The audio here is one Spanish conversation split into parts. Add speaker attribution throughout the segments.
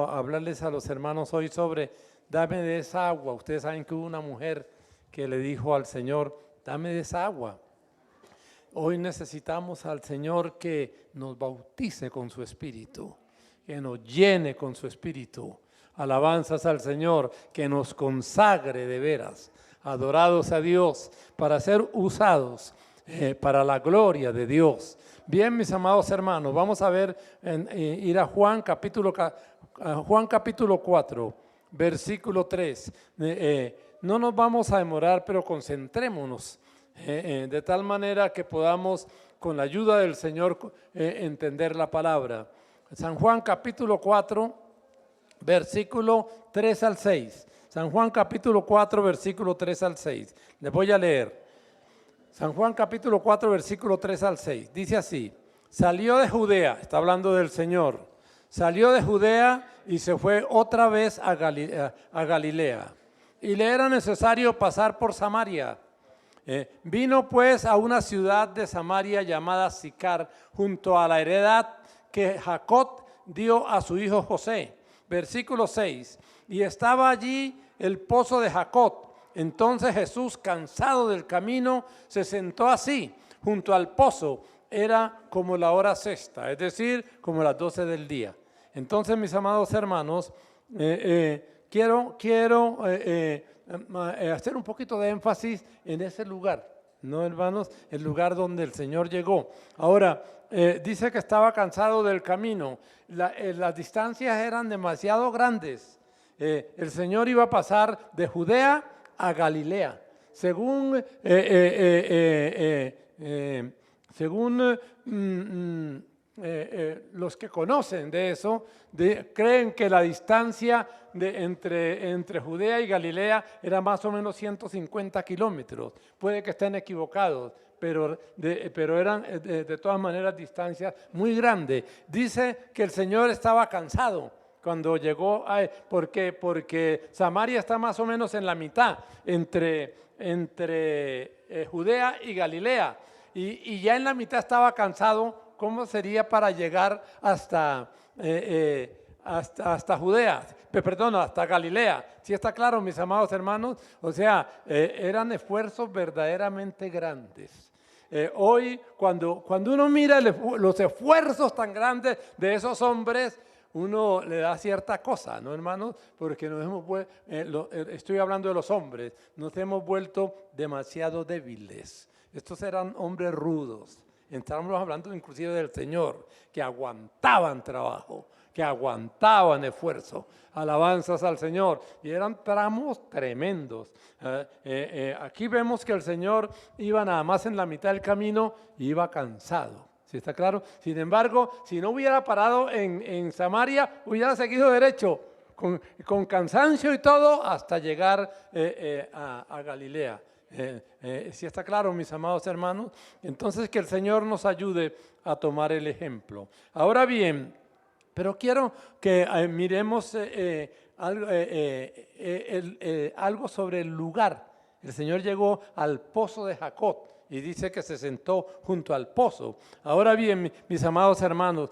Speaker 1: hablarles a los hermanos hoy sobre dame de esa agua. Ustedes saben que hubo una mujer que le dijo al Señor, dame de esa agua. Hoy necesitamos al Señor que nos bautice con su Espíritu, que nos llene con su Espíritu. Alabanzas al Señor, que nos consagre de veras, adorados a Dios, para ser usados para la gloria de Dios. Bien, mis amados hermanos, vamos a ver, ir a Juan capítulo 4, versículo 3. No nos vamos a demorar, pero concentrémonos de tal manera que podamos, con la ayuda del Señor, entender la palabra. San Juan capítulo 4, versículo 3 al 6. San Juan capítulo 4, versículo 3 al 6. Les voy a leer. San Juan capítulo 4, versículo 3 al 6. Dice así: salió de Judea, está hablando del Señor, salió de Judea y se fue otra vez a Galilea. Y le era necesario pasar por Samaria. Vino pues a una ciudad de Samaria llamada Sicar, junto a la heredad que Jacob dio a su hijo José. Versículo 6. Y estaba allí el pozo de Jacob. Entonces Jesús, cansado del camino, se sentó así, junto al pozo. Era como la hora sexta, es decir, como las 12 del día. Entonces, mis amados hermanos, quiero hacer un poquito de énfasis en ese lugar, ¿no, hermanos? El lugar donde el Señor llegó. Ahora, dice que estaba cansado del camino. Las distancias eran demasiado grandes. El Señor iba a pasar de Judea a Galilea. Según los que conocen de eso, creen que la distancia entre Judea y Galilea era más o menos 150 kilómetros. Puede que estén equivocados, pero eran de todas maneras distancias muy grandes. Dice que el Señor estaba cansado cuando llegó, porque Samaria está más o menos en la mitad entre Judea y Galilea, y ya en la mitad estaba cansado. ¿Cómo sería para llegar hasta Judea? Perdón, hasta Galilea. ¿Sí está claro, mis amados hermanos? O sea, eran esfuerzos verdaderamente grandes. Hoy, cuando uno mira los esfuerzos tan grandes de esos hombres, uno le da cierta cosa, ¿no, hermanos? Porque estoy hablando de los hombres, nos hemos vuelto demasiado débiles. Estos eran hombres rudos. Estamos hablando inclusive del Señor, que aguantaban trabajo, que aguantaban esfuerzo. Alabanzas al Señor. Y eran tramos tremendos. Aquí vemos que el Señor iba nada más en la mitad del camino y iba cansado. ¿Sí está claro? Sin embargo, si no hubiera parado en Samaria, hubiera seguido derecho, con cansancio y todo, hasta llegar a Galilea. ¿Sí está claro, mis amados hermanos? Entonces, que el Señor nos ayude a tomar el ejemplo. Ahora bien, pero quiero que miremos algo sobre el lugar. El Señor llegó al pozo de Jacob y dice que se sentó junto al pozo. Ahora bien, mis amados hermanos,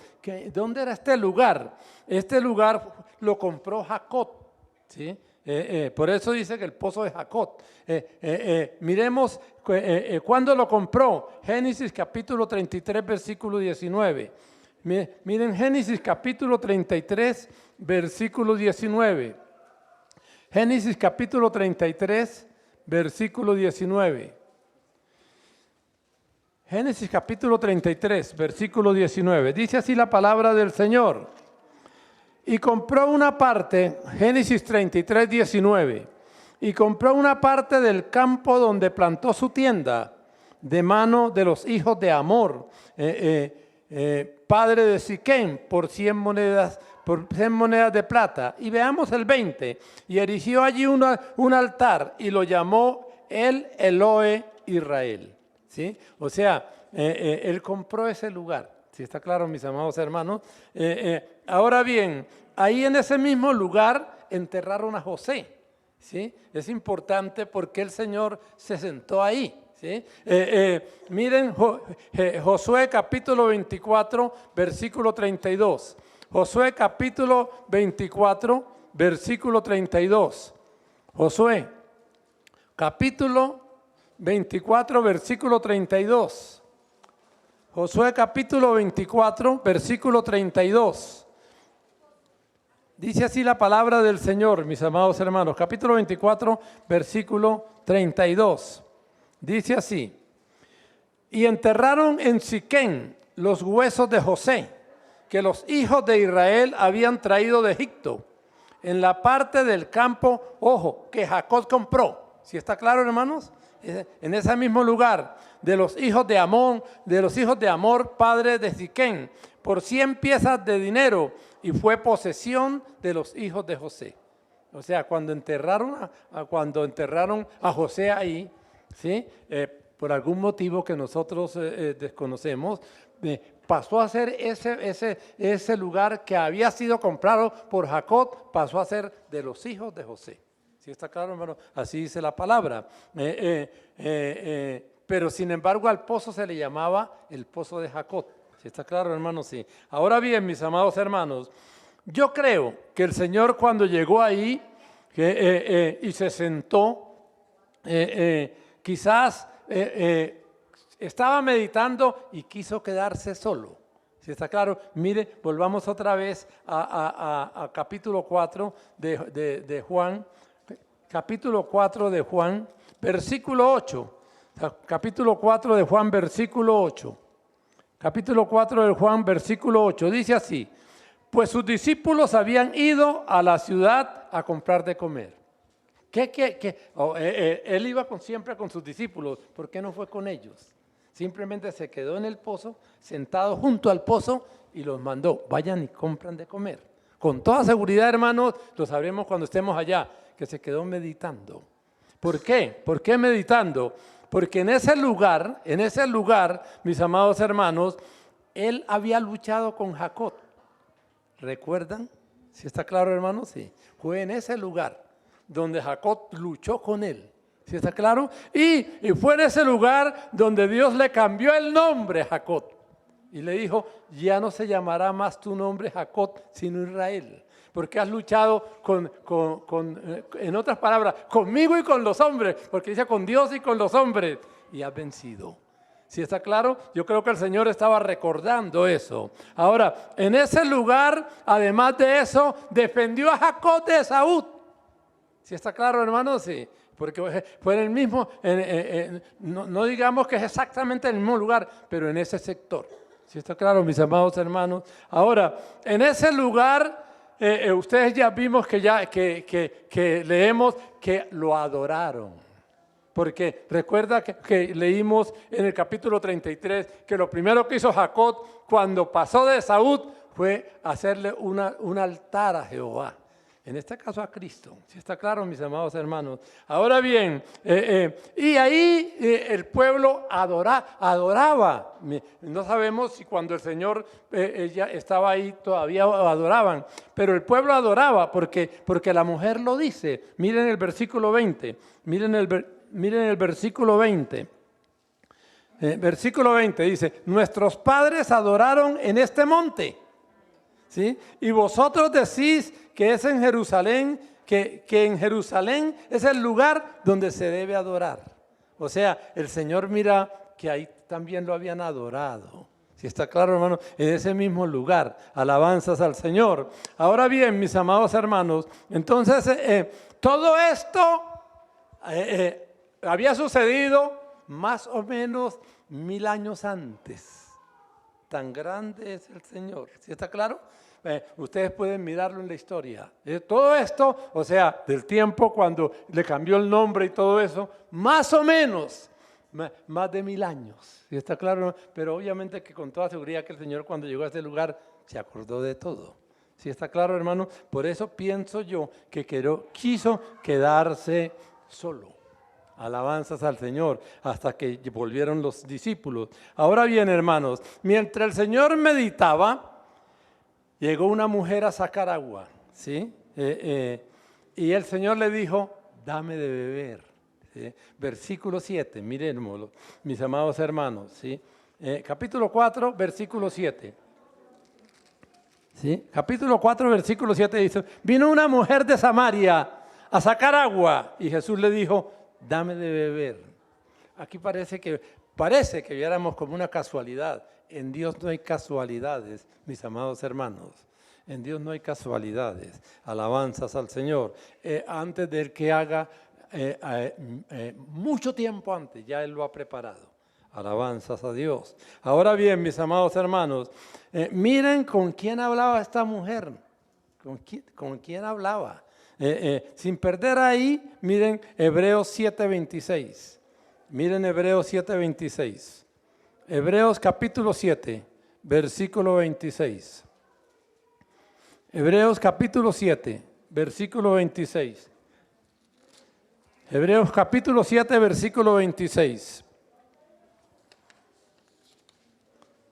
Speaker 1: ¿dónde era este lugar? Este lugar lo compró Jacob, ¿sí? Por eso dice que el pozo de Jacob. Miremos cuándo lo compró. Génesis capítulo 33, versículo 19. Miren Génesis capítulo 33, versículo 19. Génesis capítulo 33, versículo 19. Génesis capítulo 33, versículo 19. Dice así la palabra del Señor. Y compró una parte, Génesis 33, 19. Y compró una parte del campo donde plantó su tienda, de mano de los hijos de Hamor, padre de Siquem, por 100 monedas de plata. Y veamos el 20. Y erigió allí un altar y lo llamó el Elohe Israel. ¿Sí? O sea, él compró ese lugar. ¿Sí está claro, mis amados hermanos? Ahora bien, ahí en ese mismo lugar enterraron a José. ¿Sí? Es importante porque el Señor se sentó ahí. ¿Sí? Miren Josué capítulo 24, versículo 32. Josué capítulo 24, versículo 32. Josué capítulo 24, versículo 32. Josué capítulo 24, versículo 32. Dice así la palabra del Señor, mis amados hermanos. Capítulo 24, versículo 32. Dice así: y enterraron en Siquén los huesos de José, que los hijos de Israel habían traído de Egipto, en la parte del campo, ojo, que Jacob compró. ¿Sí está claro, hermanos? En ese mismo lugar, de los hijos de Amón, de los hijos de Amor, padre de Siquén, por 100 piezas de dinero, y fue posesión de los hijos de José. O sea, cuando enterraron a José ahí, ¿sí? Por algún motivo que nosotros desconocemos, pasó a ser ese lugar que había sido comprado por Jacob, pasó a ser de los hijos de José. ¿Sí está claro, hermano? Así dice la palabra. Pero sin embargo al pozo se le llamaba el pozo de Jacob. ¿Sí está claro, hermano? Sí. Ahora bien, mis amados hermanos, yo creo que el Señor cuando llegó ahí y se sentó, quizás estaba meditando y quiso quedarse solo. ¿Sí está claro? Mire, volvamos otra vez a capítulo 4 de Juan. Capítulo 4 de Juan, versículo 8. Capítulo 4 de Juan, versículo 8. Capítulo 4 de Juan, versículo 8. Dice así: pues sus discípulos habían ido a la ciudad a comprar de comer. Él iba siempre con sus discípulos. ¿Por qué no fue con ellos? Simplemente se quedó en el pozo, sentado junto al pozo, y los mandó: vayan y compran de comer. Con toda seguridad, hermanos, lo sabremos cuando estemos allá, que se quedó meditando. ¿Por qué? ¿Por qué meditando? Porque en ese lugar, mis amados hermanos, él había luchado con Jacob. ¿Recuerdan? ¿Sí está claro, hermanos? Sí. Fue en ese lugar donde Jacob luchó con él. ¿Sí está claro? Y fue en ese lugar donde Dios le cambió el nombre a Jacob. Y le dijo: ya no se llamará más tu nombre Jacob, sino Israel. Porque has luchado en otras palabras, conmigo y con los hombres. Porque dice con Dios y con los hombres. Y has vencido. ¿Sí está claro? Yo creo que el Señor estaba recordando eso. Ahora, en ese lugar, además de eso, defendió a Jacob de Esaú. ¿Sí está claro, hermanos? Sí. Porque fue en el mismo, no digamos que es exactamente en el mismo lugar, pero en ese sector. ¿Sí está claro, mis amados hermanos? Ahora, en ese lugar, ustedes ya vimos que leemos que lo adoraron. Porque recuerda que leímos en el capítulo 33 que lo primero que hizo Jacob cuando pasó de Esaú fue hacerle un altar a Jehová. En este caso a Cristo. ¿Sí está claro, mis amados hermanos? Ahora bien, y ahí el pueblo adoraba. No sabemos si cuando el Señor ya estaba ahí todavía adoraban, pero el pueblo adoraba porque la mujer lo dice. Miren el versículo 20. Miren el versículo 20. Versículo 20 dice: nuestros padres adoraron en este monte. ¿Sí? Y vosotros decís que es en Jerusalén, que en Jerusalén es el lugar donde se debe adorar. O sea, el Señor mira que ahí también lo habían adorado. Si está claro, hermano, en ese mismo lugar, alabanzas al Señor. Ahora bien, mis amados hermanos, entonces todo esto había sucedido más o menos 1000 años antes. Tan grande es el Señor. ¿Sí está claro? Ustedes pueden mirarlo en la historia. Todo esto, o sea, del tiempo cuando le cambió el nombre y todo eso, más o menos, más de 1000 años. ¿Sí está claro? Pero obviamente que con toda seguridad que el Señor cuando llegó a este lugar se acordó de todo. ¿Sí está claro, hermano? Por eso pienso yo que quiso quedarse solo. Alabanzas al Señor, hasta que volvieron los discípulos. Ahora bien, hermanos, mientras el Señor meditaba, llegó una mujer a sacar agua, ¿sí? Y el Señor le dijo: dame de beber. ¿Sí? Versículo 7, miren, mis amados hermanos, ¿sí? Capítulo 4, versículo 7. ¿Sí? Capítulo 4, versículo 7 dice, vino una mujer de Samaria a sacar agua y Jesús le dijo, dame de beber. Aquí parece que viéramos como una casualidad. En Dios no hay casualidades, mis amados hermanos. En Dios no hay casualidades. Alabanzas al Señor. Antes de que haga, mucho tiempo antes, ya Él lo ha preparado. Alabanzas a Dios. Ahora bien, mis amados hermanos, miren con quién hablaba esta mujer. ¿Con quién hablaba? Sin perder ahí, miren Hebreos 7:26. Miren Hebreos 7:26. Hebreos capítulo 7, versículo 26. Hebreos capítulo 7, versículo 26. Hebreos capítulo 7, versículo 26.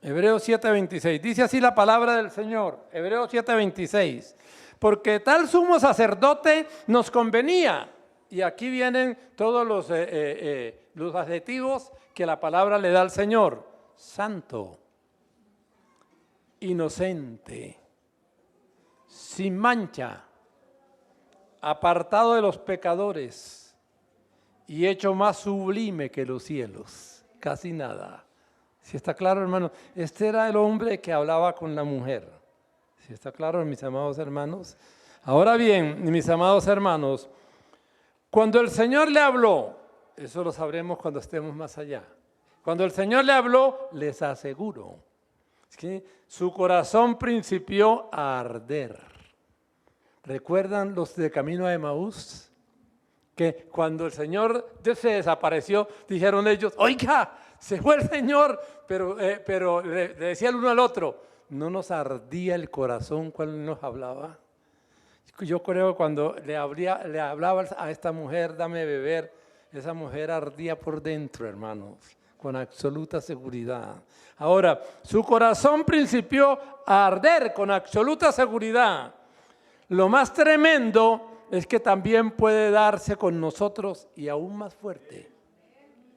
Speaker 1: Hebreos 7:26. Dice así la palabra del Señor. Hebreos 7:26. Porque tal sumo sacerdote nos convenía. Y aquí vienen todos los adjetivos que la palabra le da al Señor. Santo, inocente, sin mancha, apartado de los pecadores y hecho más sublime que los cielos. Casi nada. ¿Sí está claro, hermano? Este era el hombre que hablaba con la mujer. ¿Sí está claro, mis amados hermanos? Ahora bien, mis amados hermanos, cuando el Señor le habló, eso lo sabremos cuando estemos más allá. Cuando el Señor le habló, les aseguro que su corazón principió a arder. ¿Recuerdan los de camino a Emaús? Que cuando el Señor se desapareció, dijeron ellos, oiga, se fue el Señor, pero le decía el uno al otro, ¿no nos ardía el corazón cuando nos hablaba? Yo creo que cuando le hablaba a esta mujer, dame beber, esa mujer ardía por dentro, hermanos, con absoluta seguridad. Ahora, su corazón principió a arder con absoluta seguridad. Lo más tremendo es que también puede darse con nosotros y aún más fuerte.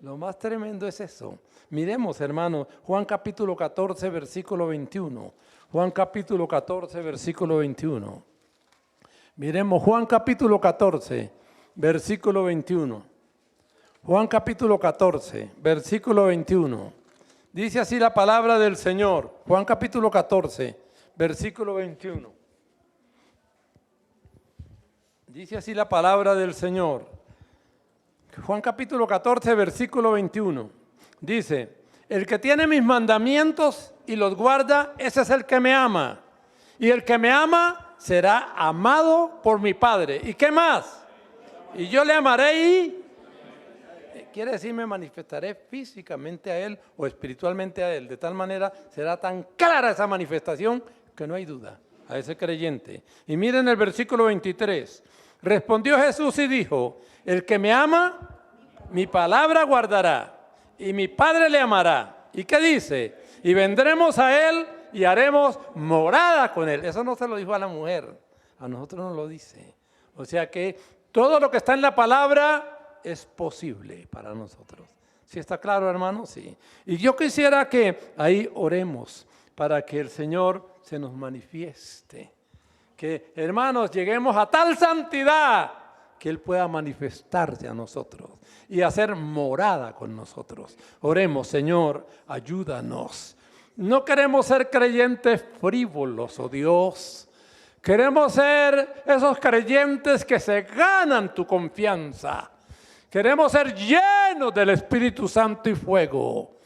Speaker 1: Lo más tremendo es eso. Miremos, hermanos, Juan capítulo 14, versículo 21. Juan capítulo 14, versículo 21. Miremos Juan capítulo 14, versículo 21. Juan capítulo 14, versículo 21. Dice así la palabra del Señor. Juan capítulo 14, versículo 21. Dice así la palabra del Señor. Juan capítulo 14, versículo 21. Dice, el que tiene mis mandamientos y los guarda, ese es el que me ama. Y el que me ama será amado por mi Padre. ¿Y qué más? Y yo le amaré y quiere decir me manifestaré físicamente a Él o espiritualmente a Él. De tal manera será tan clara esa manifestación que no hay duda a ese creyente. Y miren el versículo 23. Respondió Jesús y dijo, el que me ama, mi palabra guardará y mi Padre le amará. ¿Y qué dice? Y vendremos a Él y haremos morada con Él. Eso no se lo dijo a la mujer, a nosotros nos lo dice. O sea que todo lo que está en la palabra es posible para nosotros. ¿Sí está claro, hermano? Sí. Y yo quisiera que ahí oremos para que el Señor se nos manifieste. Que, hermanos, lleguemos a tal santidad que Él pueda manifestarse a nosotros y hacer morada con nosotros. Oremos, Señor, ayúdanos. No queremos ser creyentes frívolos, oh Dios. Queremos ser esos creyentes que se ganan tu confianza. Queremos ser llenos del Espíritu Santo y fuego.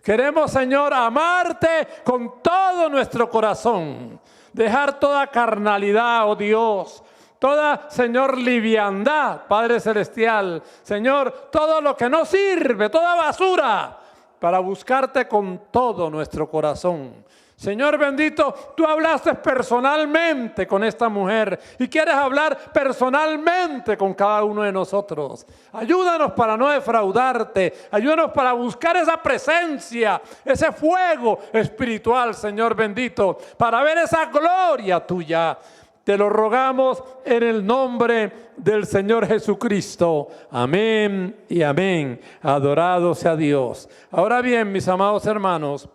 Speaker 1: Queremos, Señor, amarte con todo nuestro corazón. Dejar toda carnalidad, oh Dios. Toda, Señor, liviandad, Padre Celestial. Señor, todo lo que no sirve, toda basura, para buscarte con todo nuestro corazón. Señor bendito, tú hablaste personalmente con esta mujer y quieres hablar personalmente con cada uno de nosotros. Ayúdanos para no defraudarte, ayúdanos para buscar esa presencia, ese fuego espiritual, Señor bendito, para ver esa gloria tuya. Te lo rogamos en el nombre del Señor Jesucristo. Amén y amén. Adorado sea Dios. Ahora bien, mis amados hermanos,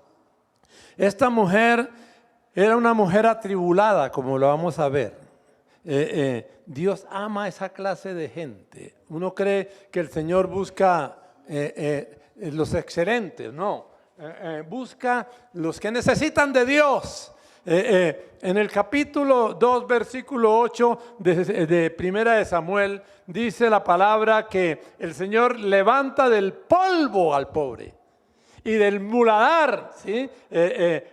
Speaker 1: esta mujer era una mujer atribulada, como lo vamos a ver. Dios ama a esa clase de gente. Uno cree que el Señor busca los excelentes, no. Busca los que necesitan de Dios. En el capítulo 2, versículo 8 de Primera de Samuel, dice la palabra que el Señor levanta del polvo al pobre y del muladar, ¿sí?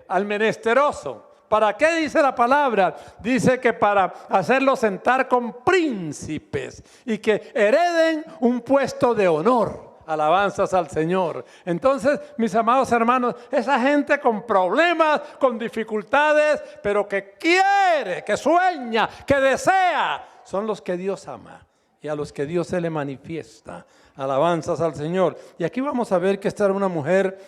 Speaker 1: Al menesteroso. ¿Para qué dice la palabra? Dice que para hacerlos sentar con príncipes y que hereden un puesto de honor. Alabanzas al Señor. Entonces, mis amados hermanos, esa gente con problemas, con dificultades, pero que quiere, que sueña, que desea, son los que Dios ama y a los que Dios se le manifiesta. Alabanzas al Señor. Y aquí vamos a ver que esta era una mujer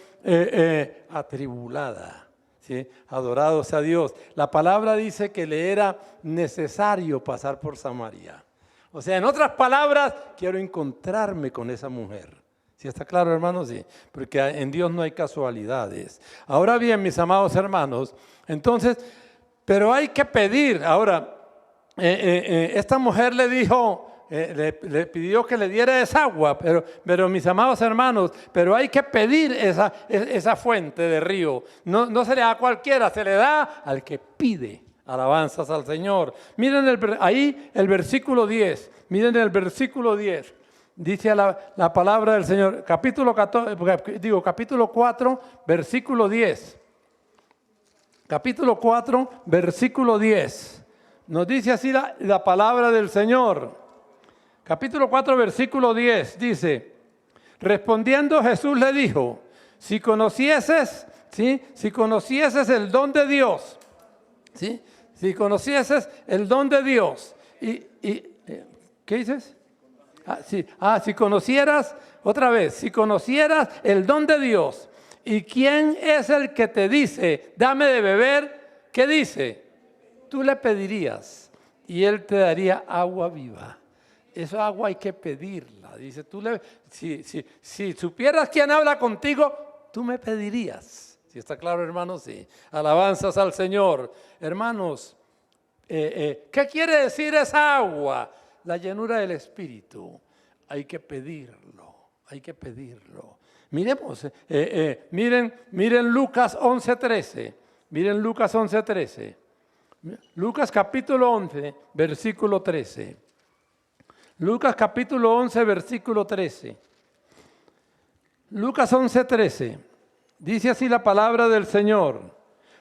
Speaker 1: atribulada. ¿Sí? Adorado sea Dios. La palabra dice que le era necesario pasar por Samaria. O sea, en otras palabras, quiero encontrarme con esa mujer. ¿Sí está claro, hermanos? Sí, porque en Dios no hay casualidades. Ahora bien, mis amados hermanos, entonces, pero hay que pedir. Ahora, esta mujer le dijo, le pidió que le diera esa agua, pero mis amados hermanos, pero hay que pedir esa fuente de río. No se le da a cualquiera, se le da al que pide. Alabanzas al Señor. Miren ahí el versículo 10. Miren el versículo 10. Dice la palabra del Señor, capítulo 4, versículo 10. Capítulo 4, versículo 10. Nos dice así la palabra del Señor. Capítulo 4, versículo 10 dice, respondiendo Jesús le dijo, si conocieses, ¿sí? Si conocieses el don de Dios, ¿sí? Si conocieses el don de Dios, ¿qué dices? Si conocieras, otra vez, si conocieras el don de Dios, ¿y quién es el que te dice, dame de beber? ¿Qué dice? Tú le pedirías y él te daría agua viva. Esa agua hay que pedirla. Dice, si supieras quién habla contigo, tú me pedirías. ¿Sí está claro, hermanos? Sí. Alabanzas al Señor. Hermanos, ¿qué quiere decir esa agua? La llenura del Espíritu. Hay que pedirlo, hay que pedirlo. Miremos, miren Lucas 11:13. Miren Lucas 11:13. Lucas capítulo 11, versículo 13. Lucas capítulo 11, versículo 13. Lucas 11:13. Dice así la palabra del Señor.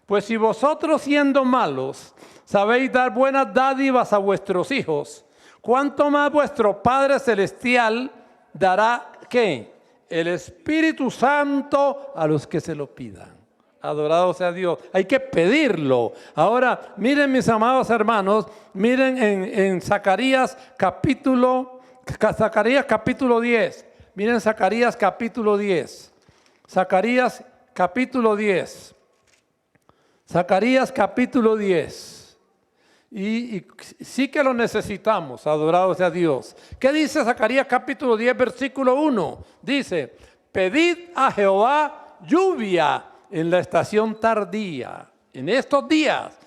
Speaker 1: Pues si vosotros siendo malos sabéis dar buenas dádivas a vuestros hijos, ¿cuánto más vuestro Padre Celestial dará qué? El Espíritu Santo a los que se lo pidan. Adorado sea Dios. Hay que pedirlo. Ahora, miren mis amados hermanos, miren en Zacarías capítulo 10. Miren Zacarías capítulo 10. Zacarías capítulo 10. Zacarías capítulo 10. Y sí que lo necesitamos, adorado sea Dios. ¿Qué dice Zacarías capítulo 10, versículo 1? Dice, pedid a Jehová lluvia en la estación tardía, en estos días.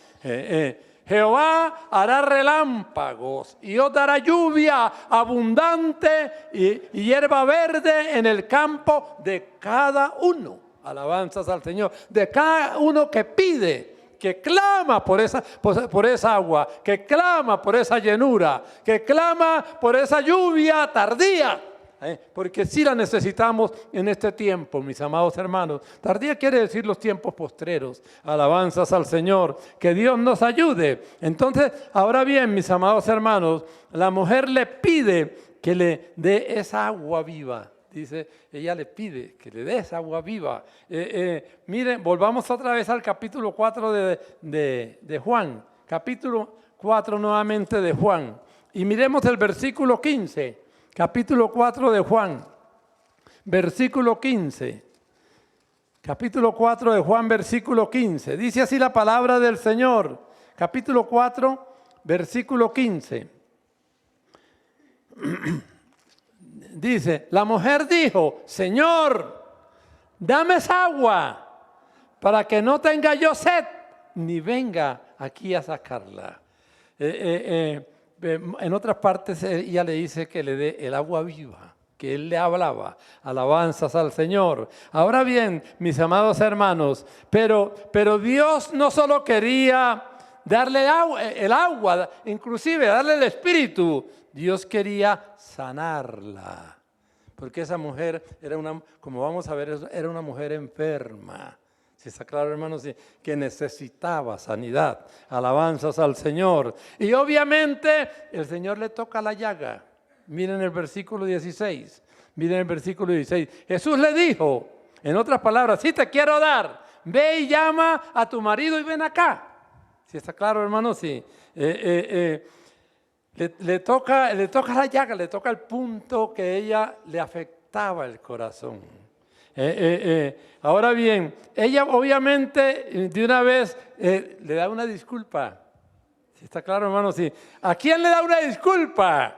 Speaker 1: Jehová hará relámpagos y os dará lluvia abundante y hierba verde en el campo de cada uno. Alabanzas al Señor. De cada uno que pide, que clama por esa agua, que clama por esa llenura, que clama por esa lluvia tardía. Porque sí la necesitamos en este tiempo, mis amados hermanos. Tardía quiere decir los tiempos postreros. Alabanzas al Señor. Que Dios nos ayude. Entonces, ahora bien, mis amados hermanos, la mujer le pide que le dé esa agua viva. Dice, ella le pide que le dé esa agua viva. Miren, volvamos otra vez al capítulo 4 de Juan. Capítulo 4 nuevamente de Juan. Y miremos el versículo 15. Capítulo 4 de Juan, versículo 15. Capítulo 4 de Juan, versículo 15. Dice así la palabra del Señor. Capítulo 4, versículo 15. Dice, la mujer dijo, Señor, dame esa agua para que no tenga yo sed ni venga aquí a sacarla. En otras partes ella le dice que le dé el agua viva, que él le hablaba, alabanzas al Señor. Ahora bien, mis amados hermanos, pero Dios no solo quería darle el agua, inclusive darle el espíritu, Dios quería sanarla. Porque esa mujer era como vamos a ver, era una mujer enferma. Si está claro, hermanos, que necesitaba sanidad, alabanzas al Señor. Y obviamente el Señor le toca la llaga. Miren el versículo 16. Miren el versículo 16. Jesús le dijo, en otras palabras, sí te quiero dar. Ve y llama a tu marido y ven acá. Si está claro, hermanos, sí. Le toca la llaga, le toca el punto que ella le afectaba el corazón. Ahora bien, ella obviamente de una vez le da una disculpa. ¿Sí está claro, hermano? Sí. ¿A quién le da una disculpa?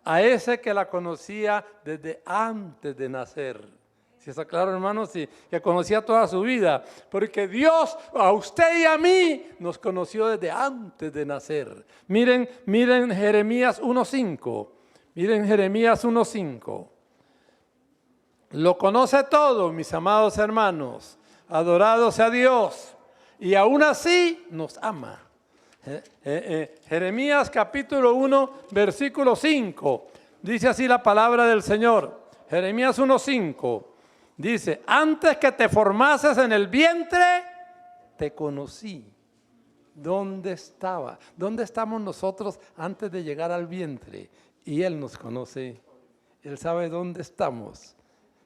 Speaker 1: A ese que la conocía desde antes de nacer. ¿Sí está claro, hermano? Sí, que conocía toda su vida. Porque Dios a usted y a mí nos conoció desde antes de nacer. Miren Jeremías 1:5. Miren Jeremías 1:5. Lo conoce todo, mis amados hermanos. Adorado sea Dios. Y aún así nos ama. Jeremías capítulo 1, versículo 5. Dice así la palabra del Señor. Jeremías 1:5. Dice, antes que te formases en el vientre, te conocí. ¿Dónde estaba? ¿Dónde estamos nosotros antes de llegar al vientre? Y Él nos conoce. Él sabe dónde estamos.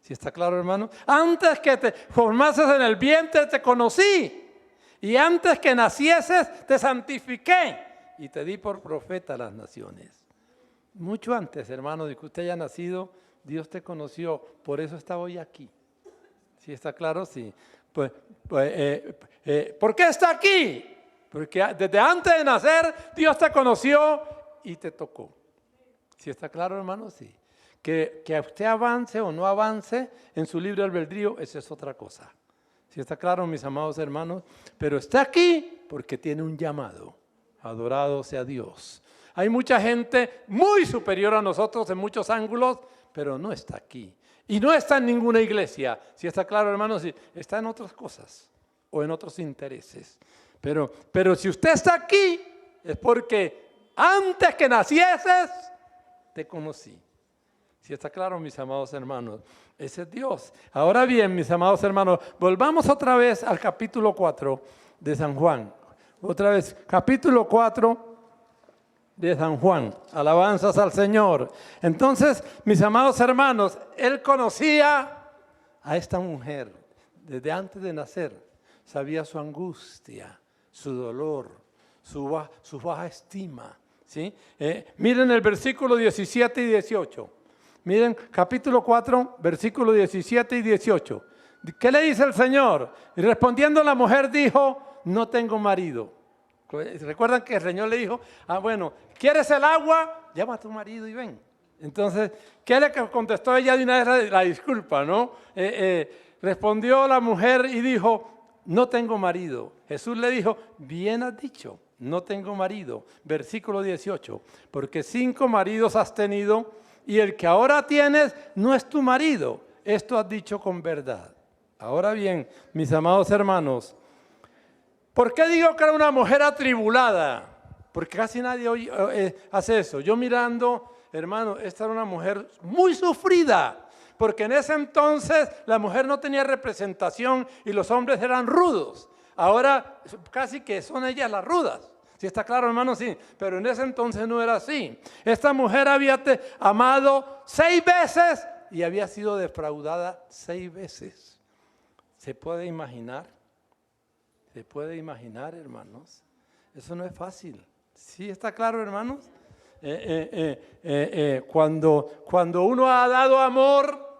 Speaker 1: ¿Sí está claro, hermano? Antes que te formases en el vientre te conocí. Y antes que nacieses te santifiqué. Y te di por profeta a las naciones. Mucho antes, hermano, de que usted haya nacido, Dios te conoció. Por eso está hoy aquí. ¿Sí está claro? Sí. ¿Por qué está aquí? Porque desde antes de nacer Dios te conoció y te tocó. ¿Sí está claro, hermano? Sí. Que usted avance o no avance en su libre albedrío, esa es otra cosa. ¿Sí está claro, mis amados hermanos? Pero está aquí porque tiene un llamado. Adorado sea Dios. Hay mucha gente muy superior a nosotros en muchos ángulos, pero no está aquí. Y no está en ninguna iglesia. ¿Sí está claro, hermanos? Sí, está en otras cosas o en otros intereses. Pero si usted está aquí, es porque antes que nacieses, te conocí. ¿Sí está claro, mis amados hermanos? Ese es Dios. Ahora bien, mis amados hermanos, volvamos otra vez al capítulo 4 de San Juan. Otra vez, capítulo 4 de San Juan. Alabanzas al Señor. Entonces, mis amados hermanos, Él conocía a esta mujer desde antes de nacer. Sabía su angustia, su dolor, su baja estima. ¿Sí? Miren el versículo 17 y 18. Miren, capítulo 4, versículo 17 y 18. ¿Qué le dice el Señor? Y respondiendo la mujer dijo, no tengo marido. ¿Recuerdan que el Señor le dijo, bueno, ¿quieres el agua? Llama a tu marido y ven. Entonces, ¿qué le contestó ella de una vez la disculpa, no? Respondió la mujer y dijo, no tengo marido. Jesús le dijo, bien has dicho, no tengo marido. Versículo 18, porque 5 maridos has tenido y el que ahora tienes no es tu marido. Esto has dicho con verdad. Ahora bien, mis amados hermanos, ¿por qué digo que era una mujer atribulada? Porque casi nadie hoy hace eso. Yo mirando, hermano, esta era una mujer muy sufrida, porque en ese entonces la mujer no tenía representación y los hombres eran rudos. Ahora casi que son ellas las rudas. ¿Sí está claro, hermano? Sí, pero en ese entonces no era así. Esta mujer había amado 6 veces y había sido defraudada 6 veces. ¿Se puede imaginar? ¿Se puede imaginar, hermanos? Eso no es fácil. ¿Sí está claro, hermanos? Cuando uno ha dado amor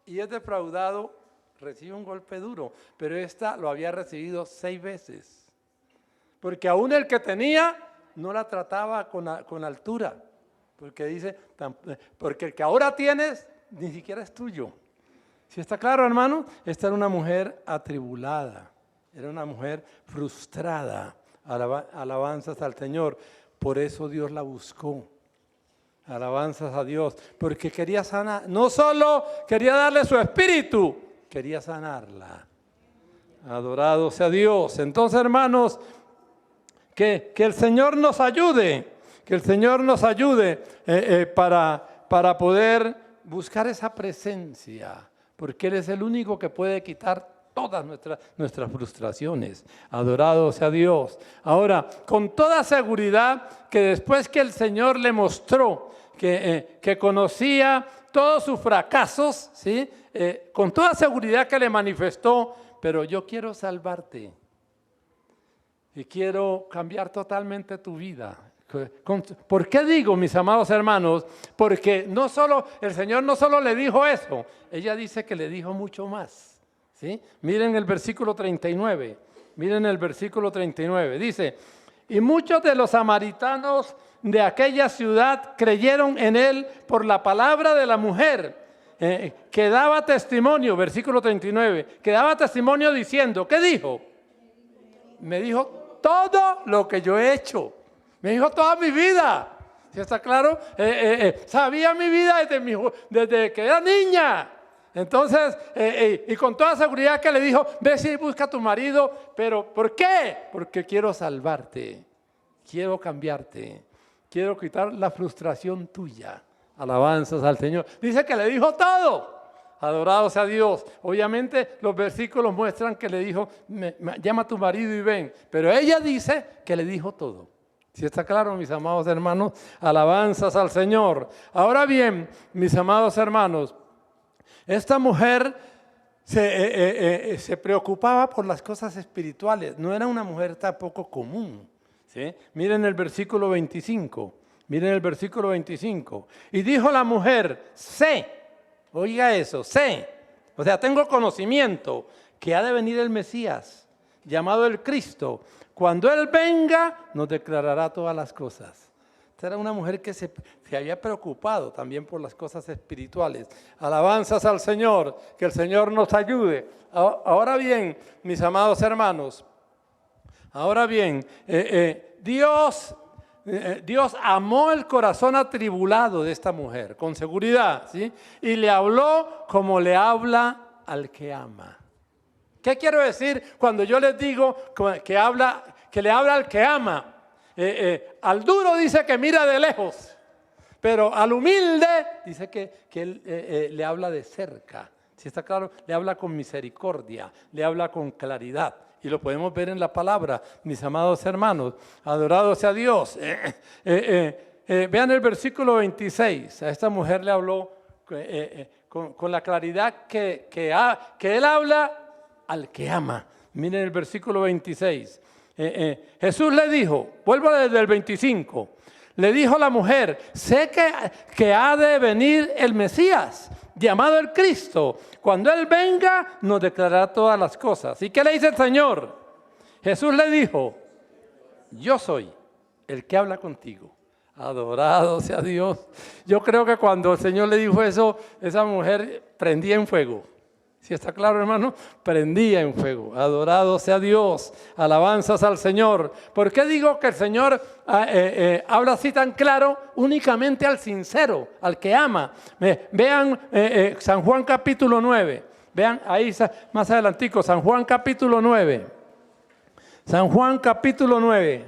Speaker 1: y es defraudado, recibe un golpe duro. Pero esta lo había recibido 6 veces. Porque aún el que tenía no la trataba con altura. Porque dice, porque el que ahora tienes ni siquiera es tuyo. ¿Sí está claro, hermano? Esta era una mujer atribulada. Era una mujer frustrada. Alabanzas al Señor. Por eso Dios la buscó. Alabanzas a Dios. Porque quería sanar. No solo quería darle su espíritu, quería sanarla. Adorado sea Dios. Entonces, hermanos, que el Señor nos ayude. Que el Señor nos ayude para poder buscar esa presencia. Porque Él es el único que puede quitar todas nuestras frustraciones. Adorado sea Dios. Ahora, con toda seguridad que después que el Señor le mostró que conocía todos sus fracasos, ¿sí? Con toda seguridad que le manifestó, pero yo quiero salvarte y quiero cambiar totalmente tu vida. ¿Por qué digo, mis amados hermanos? Porque el Señor no solo le dijo eso, ella dice que le dijo mucho más. ¿Sí? Miren el versículo 39, miren el versículo 39, dice, y muchos de los samaritanos de aquella ciudad creyeron en él por la palabra de la mujer, que daba testimonio, versículo 39, que daba testimonio diciendo, ¿qué dijo? Me dijo todo lo que yo he hecho, me dijo toda mi vida, ¿sí está claro? Sabía mi vida desde que era niña. Entonces, y con toda seguridad que le dijo, ve y busca a tu marido, pero ¿por qué? Porque quiero salvarte, quiero cambiarte, quiero quitar la frustración tuya. Alabanzas al Señor. Dice que le dijo todo. Adorado sea Dios. Obviamente los versículos muestran que le dijo, llama a tu marido y ven. Pero ella dice que le dijo todo. ¿Sí está claro, mis amados hermanos? Alabanzas al Señor. Ahora bien, mis amados hermanos, esta mujer se preocupaba por las cosas espirituales. No era una mujer tampoco común. ¿Sí? Miren el versículo 25. Miren el versículo 25. Y dijo la mujer, sé, oiga eso, sé. O sea, tengo conocimiento que ha de venir el Mesías, llamado el Cristo. Cuando Él venga, nos declarará todas las cosas. Esta era una mujer que se había preocupado también por las cosas espirituales. Alabanzas al Señor, que el Señor nos ayude. Ahora bien, mis amados hermanos, ahora bien, Dios amó el corazón atribulado de esta mujer, con seguridad, ¿sí? Y le habló como le habla al que ama. ¿Qué quiero decir cuando yo les digo que le habla al que ama? Al duro dice que mira de lejos, pero al humilde dice que él le habla de cerca. ¿Sí está claro? Le habla con misericordia, le habla con claridad. Y lo podemos ver en la palabra, mis amados hermanos. Adorado sea Dios. Vean el versículo 26. A esta mujer le habló con la claridad que él habla al que ama. Miren el versículo 26. Jesús le dijo, vuelvo desde el 25, le dijo a la mujer, sé que ha de venir el Mesías, llamado el Cristo. Cuando Él venga, nos declarará todas las cosas. ¿Y qué le dice el Señor? Jesús le dijo, yo soy el que habla contigo. Adorado sea Dios. Yo creo que cuando el Señor le dijo eso, esa mujer prendía en fuego. ¿Sí está claro, hermano? Prendía en fuego. Adorado sea Dios. Alabanzas al Señor. ¿Por qué digo que el Señor habla así tan claro? Únicamente al sincero, al que ama. Vean San Juan capítulo 9. Vean ahí más adelantico, San Juan capítulo 9. San Juan capítulo 9.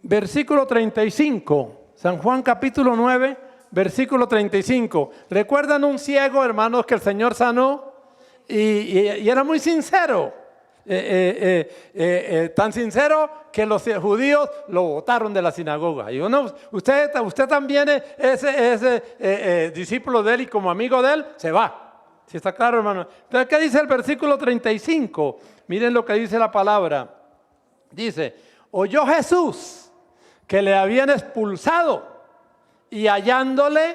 Speaker 1: Versículo 35. San Juan capítulo 9. Versículo 35. ¿Recuerdan un ciego, hermanos, que el Señor sanó? Y era muy sincero. Tan sincero que los judíos lo botaron de la sinagoga. Y usted también es discípulo de él y como amigo de él, se va. ¿Sí está claro, hermano? Entonces, ¿qué dice el versículo 35? Miren lo que dice la palabra. Dice, oyó Jesús que le habían expulsado. Y hallándole,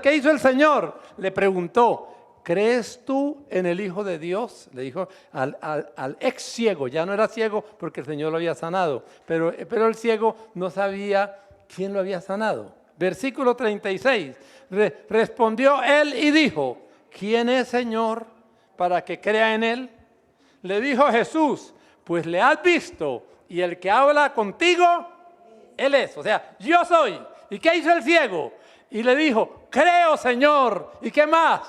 Speaker 1: ¿qué hizo el Señor? Le preguntó, ¿crees tú en el Hijo de Dios? Le dijo al ex ciego, ya no era ciego porque el Señor lo había sanado, pero el ciego no sabía quién lo había sanado. Versículo 36, respondió él y dijo, ¿quién es, Señor, para que crea en él? Le dijo Jesús, pues le has visto y el que habla contigo, él es. O sea, yo soy. ¿Y qué hizo el ciego? Y le dijo, creo, Señor. ¿Y qué más?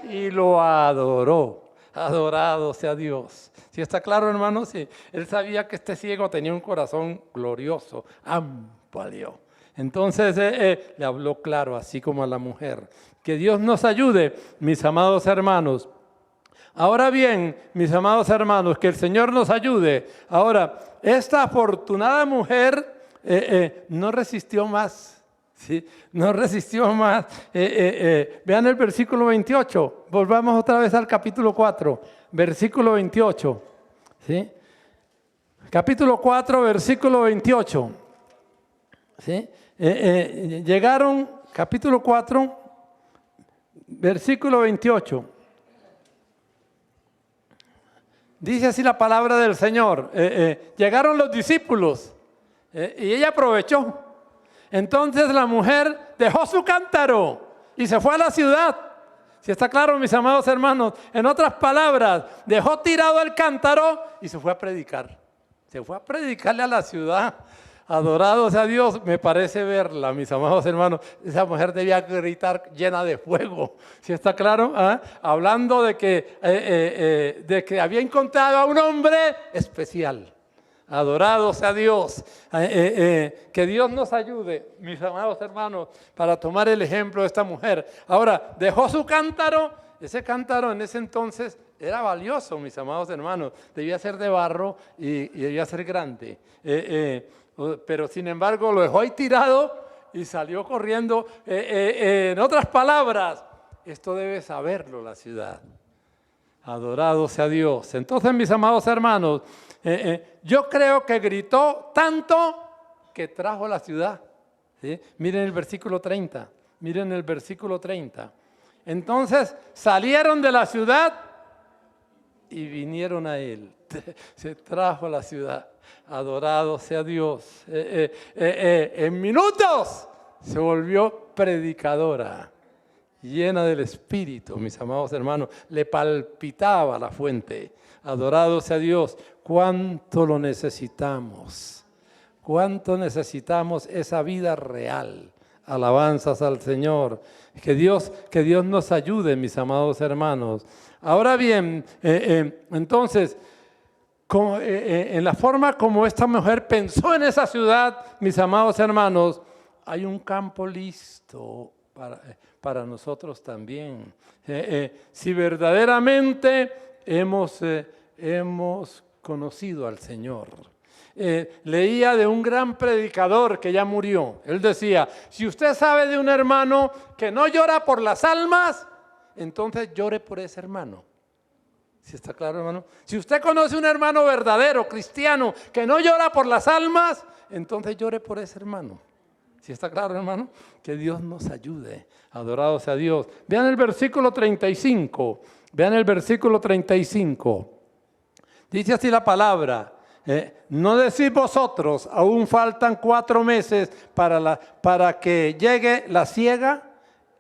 Speaker 1: Y lo adoró. Adorado sea Dios. ¿Sí está claro, hermano? Sí. Él sabía que este ciego tenía un corazón glorioso, amplio. Entonces le habló claro, así como a la mujer. Que Dios nos ayude, mis amados hermanos. Ahora bien, mis amados hermanos, que el Señor nos ayude. Ahora, esta afortunada mujer no resistió más. ¿Sí? No resistió más. Vean el versículo 28. Volvamos otra vez al capítulo 4, versículo 28. ¿Sí? Capítulo 4, versículo 28. ¿Sí? Llegaron, capítulo 4, versículo 28. Dice así la palabra del Señor. Llegaron los discípulos y ella aprovechó. Entonces la mujer dejó su cántaro y se fue a la ciudad. Si está claro, mis amados hermanos, en otras palabras, dejó tirado el cántaro y se fue a predicar. Se fue a predicarle a la ciudad. Adorado sea Dios, me parece verla, mis amados hermanos. Esa mujer debía gritar llena de fuego. ¿Sí está claro? ¿Ah? Hablando de que había encontrado a un hombre especial. Adorado sea Dios. Que Dios nos ayude, mis amados hermanos, para tomar el ejemplo de esta mujer. Ahora, dejó su cántaro. Ese cántaro en ese entonces era valioso, mis amados hermanos. Debía ser de barro y debía ser grande. Pero sin embargo lo dejó ahí tirado y salió corriendo. En otras palabras, esto debe saberlo la ciudad. Adorado sea Dios. Entonces, mis amados hermanos, yo creo que gritó tanto que trajo la ciudad. ¿Sí? Miren el versículo 30. Miren el versículo 30. Entonces salieron de la ciudad y vinieron a él. Se trajo la ciudad. Adorado sea Dios. En minutos se volvió predicadora, llena del Espíritu, mis amados hermanos. Le palpitaba la fuente. Adorado sea Dios. ¿Cuánto lo necesitamos? ¿Cuánto necesitamos esa vida real? Alabanzas al Señor. Que Dios nos ayude, mis amados hermanos. Ahora bien, entonces, en la forma como esta mujer pensó en esa ciudad, mis amados hermanos, hay un campo listo para nosotros también. Si verdaderamente hemos conocido al Señor. Leía de un gran predicador que ya murió. Él decía, si usted sabe de un hermano que no llora por las almas, entonces llore por ese hermano. ¿Sí está claro, hermano? Si usted conoce un hermano verdadero, cristiano, que no llora por las almas, entonces llore por ese hermano. ¿Sí está claro, hermano? Que Dios nos ayude. Adorado sea Dios. Vean el versículo 35. Vean el versículo 35. Dice así la palabra. ¿No decís vosotros, aún faltan 4 meses para que llegue la siega?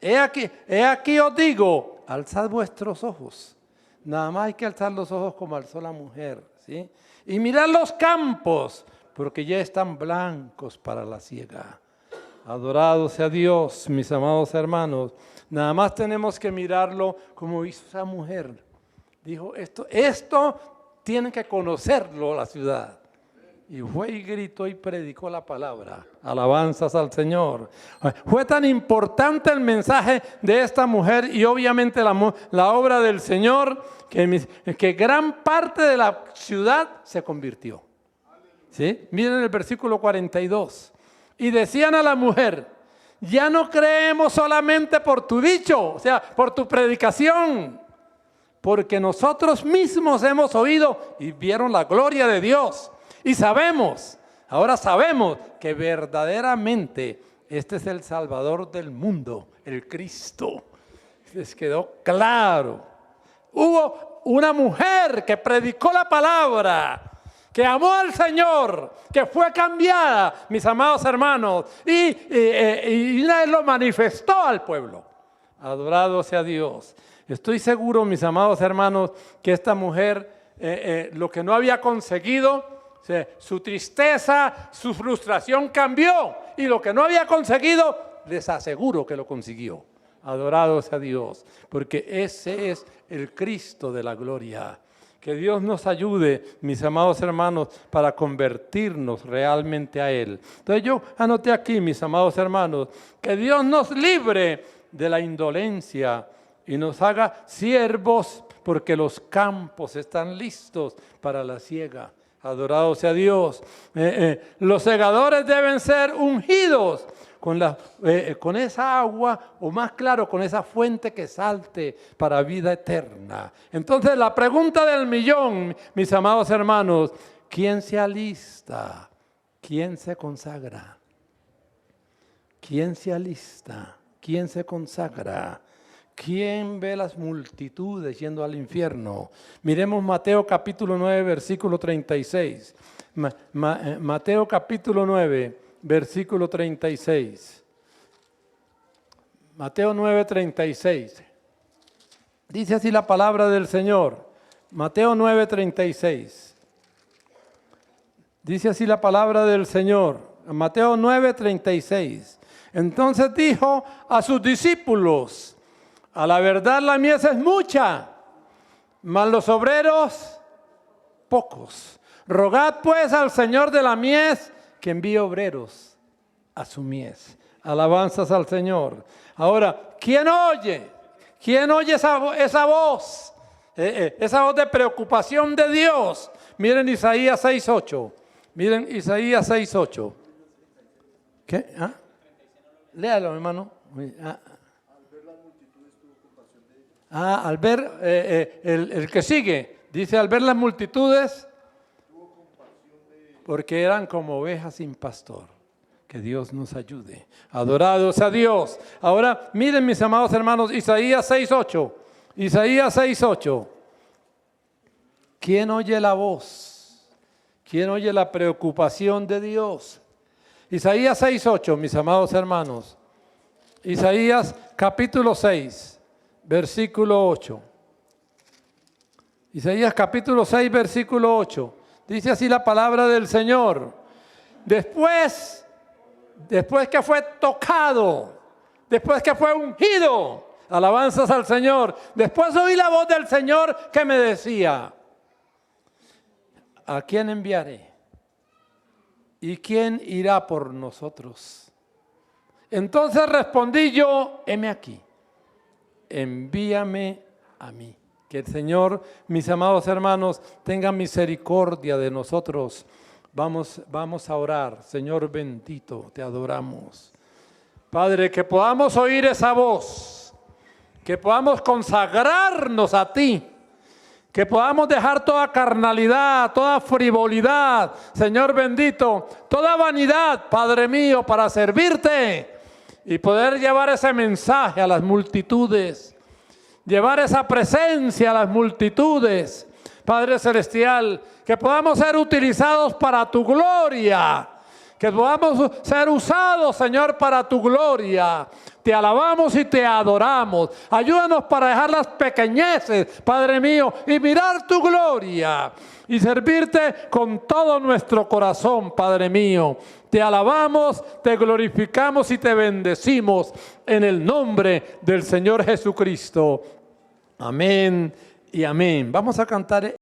Speaker 1: He aquí os digo, alzad vuestros ojos. Nada más hay que alzar los ojos como alzó la mujer, ¿sí? Y mirad los campos, porque ya están blancos para la siega. Adorado sea Dios, mis amados hermanos. Nada más tenemos que mirarlo como hizo esa mujer. Dijo, esto tiene que conocerlo la ciudad. Y fue y gritó y predicó la palabra. Alabanzas al Señor. Fue tan importante el mensaje de esta mujer y obviamente la obra del Señor que gran parte de la ciudad se convirtió. ¿Sí? Miren el versículo 42. Y decían a la mujer, ya no creemos solamente por tu dicho, o sea, por tu predicación, porque nosotros mismos hemos oído y vieron la gloria de Dios. Y ahora sabemos que verdaderamente este es el Salvador del mundo, el Cristo. Les quedó claro. Hubo una mujer que predicó la palabra, que amó al Señor, que fue cambiada, mis amados hermanos, y una vez lo manifestó al pueblo. Adorado sea Dios. Estoy seguro, mis amados hermanos, que esta mujer lo que no había conseguido, su tristeza, su frustración cambió, y lo que no había conseguido, les aseguro que lo consiguió. Adorado sea Dios, porque ese es el Cristo de la gloria. Que Dios nos ayude, mis amados hermanos, para convertirnos realmente a Él. Entonces yo anoté aquí, mis amados hermanos, que Dios nos libre de la indolencia y nos haga siervos, porque los campos están listos para la siega. Adorado sea Dios. Los segadores deben ser ungidos con esa agua, o más claro, con esa fuente que salte para vida eterna. Entonces la pregunta del millón, mis amados hermanos: ¿quién se alista? ¿Quién se consagra? ¿Quién se alista? ¿Quién se consagra? ¿Quién ve las multitudes yendo al infierno? Miremos Mateo capítulo 9, versículo 36. Mateo capítulo 9, versículo 36. Mateo 9, 36. Dice así la palabra del Señor. Mateo 9, 36. Dice así la palabra del Señor. Mateo 9, 36. Entonces dijo a sus discípulos: a la verdad la mies es mucha, mas los obreros pocos. Rogad pues al Señor de la mies que envíe obreros a su mies. Alabanzas al Señor. Ahora, ¿quién oye? ¿Quién oye esa voz? Esa voz de preocupación de Dios. Miren Isaías 6:8. Miren Isaías 6:8. ¿Qué? ¿Ah? Léalo, hermano. Al ver el que sigue, dice: al ver las multitudes, porque eran como ovejas sin pastor. Que Dios nos ayude. Adorado sea Dios. Ahora miren, mis amados hermanos, Isaías 6:8. Isaías 6:8. ¿Quién oye la voz? ¿Quién oye la preocupación de Dios? Isaías 6:8, mis amados hermanos. Isaías capítulo 6, versículo 8. Isaías capítulo 6, versículo 8. Dice así la palabra del Señor. Después que fue tocado, después que fue ungido, alabanzas al Señor, después oí la voz del Señor que me decía: ¿a quién enviaré? ¿Y quién irá por nosotros? Entonces respondí yo: heme aquí, envíame a mí. Que el Señor, mis amados hermanos, tenga misericordia de nosotros. Vamos a orar. Señor bendito, te adoramos. Padre, que podamos oír esa voz, que podamos consagrarnos a ti, que podamos dejar toda carnalidad, toda frivolidad, Señor bendito, toda vanidad, Padre mío, para servirte y poder llevar ese mensaje a las multitudes, llevar esa presencia a las multitudes. Padre celestial, que podamos ser utilizados para tu gloria, que podamos ser usados, Señor, para tu gloria. Te alabamos y te adoramos. Ayúdanos para dejar las pequeñeces, Padre mío, y mirar tu gloria y servirte con todo nuestro corazón, Padre mío. Te alabamos, te glorificamos y te bendecimos en el nombre del Señor Jesucristo. Amén y amén. Vamos a cantar